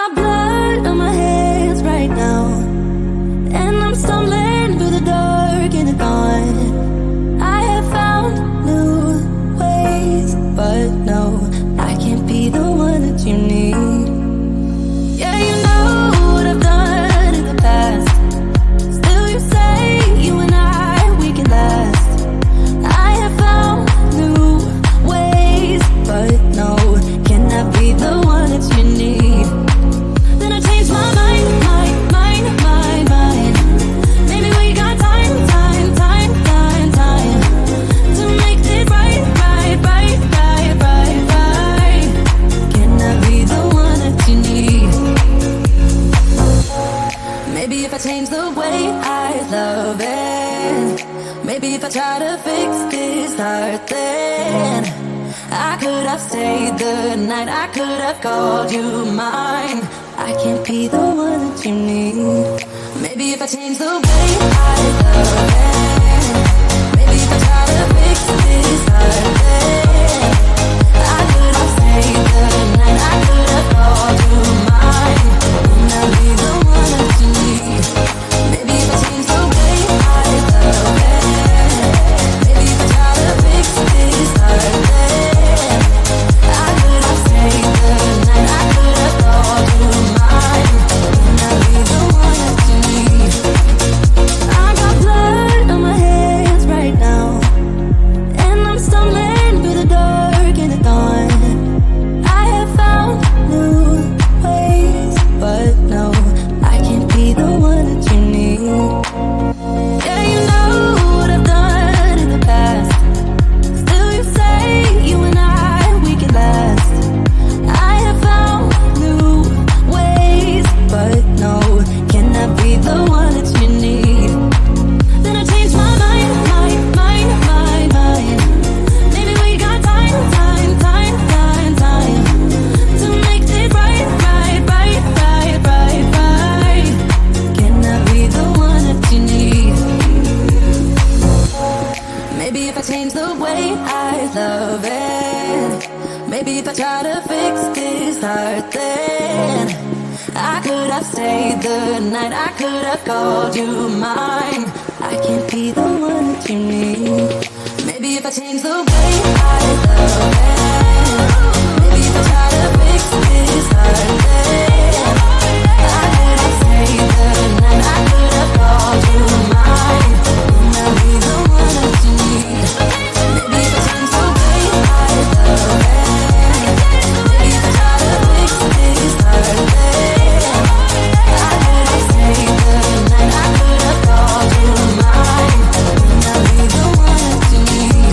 got blood on my hands right now, and I'm stumbling through the dark in the dawn. I have found new ways, but no, I can't be the one that you need. Yeah, you know what I've done in the past. Still you say you and I, we can last. I have found new ways, but no, can I be the one that you need? Then I changed my mind. Maybe we got time to make this right. Can I be the one that you need? Maybe if I change the way I love it, maybe if I try to fix this heart, then I could have stayed the night, I could have called you mine. I can't be the one that you need. Maybe if I change the way I love it, maybe if I try to fix this heart, then I could have stayed the night, I could have called you mine. Can I be the one that you need? Maybe if I change the way I love it, maybe if I try to fix this heart, then I could have stayed the night, I could have called you mine. Can I be the one that you need? I got blood on my hands right now, and I'm stumbling through the dark in the dawn. I have found new ways, but no, I can't be the one that you need. Yeah, you know what I've done in the past. Still you say you and I, we can last. I have found new ways, but no, can I be the one that you need? Then I changed my mind. Maybe we got time to make this right. Can I be the one that you need? Maybe if I change the way I love it, maybe if I try to fix this heart, then I could have stayed the night, I could have called you mine. I can't be the one that you need. Maybe if I change the way I love it, maybe if I try to fix this heart, then I could have stayed the night, I could have called you mine. Can I be the one that you need? Maybe if I change the way I love it, maybe if I try to fix this heart, then I could have stayed the night, I could have called you mine. Can I be the one that you need?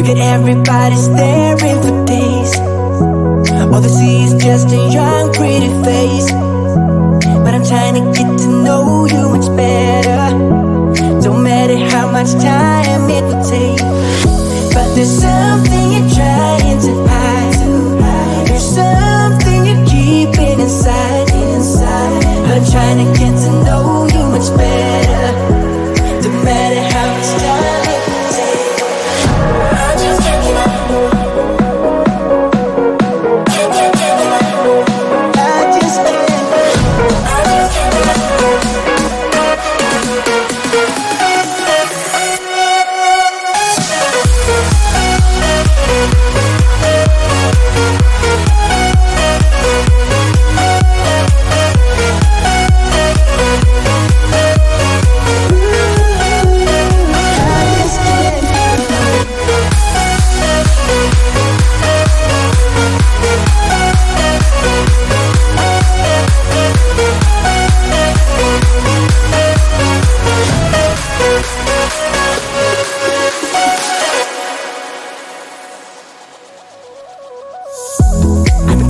Figured everybody's staring for days. All they see is just a young, pretty face. But I'm trying to get to know you much better. Don't matter how much time it will take. But there's something you're trying to hide. There's something you're keeping inside. But I'm trying to get to know you much better. Don't matter how much time it will take. I just can't give up.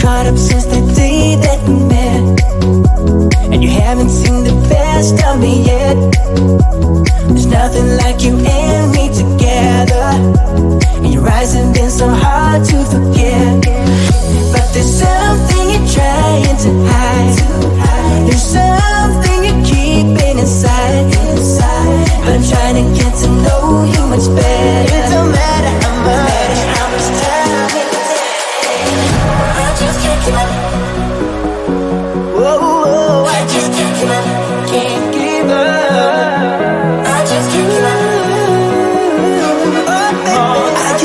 Caught up since the day that we met, and you haven't seen the best of me yet. There's nothing like you and me together, and your eyes have been so hard to forget. But there's something you're trying to hide. There's something you're keeping inside. But I'm trying to get to know you much better. It don't matter how much time it takes. I just can't give up. Whoa, I just can't give up. Can't give up. I just can't give up. Oh, baby, I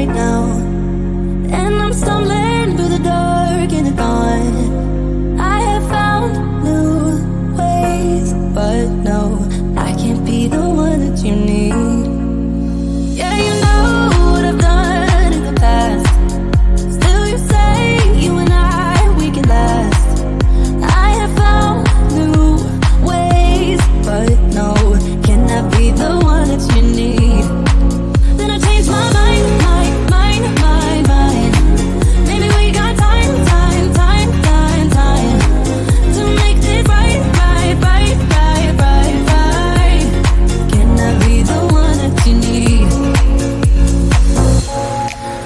right now, and I'm stumbling through the dark in the dawn. I have found new ways, but no, I can't be the one that you need. Yeah, you know what I've done in the past. Still you say you and I, we can last. I have found new ways, but no, can I be the one that you need? Then I changed my mind. Maybe we got time to make this right. Can I be the one that you need?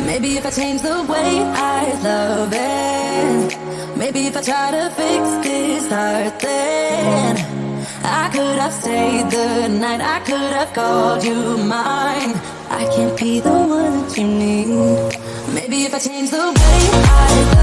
Maybe if I change the way I love it, maybe if I try to fix this heart, then I could have stayed the night, I could have called you mine. I can't be the one that you need. Maybe if I change the way I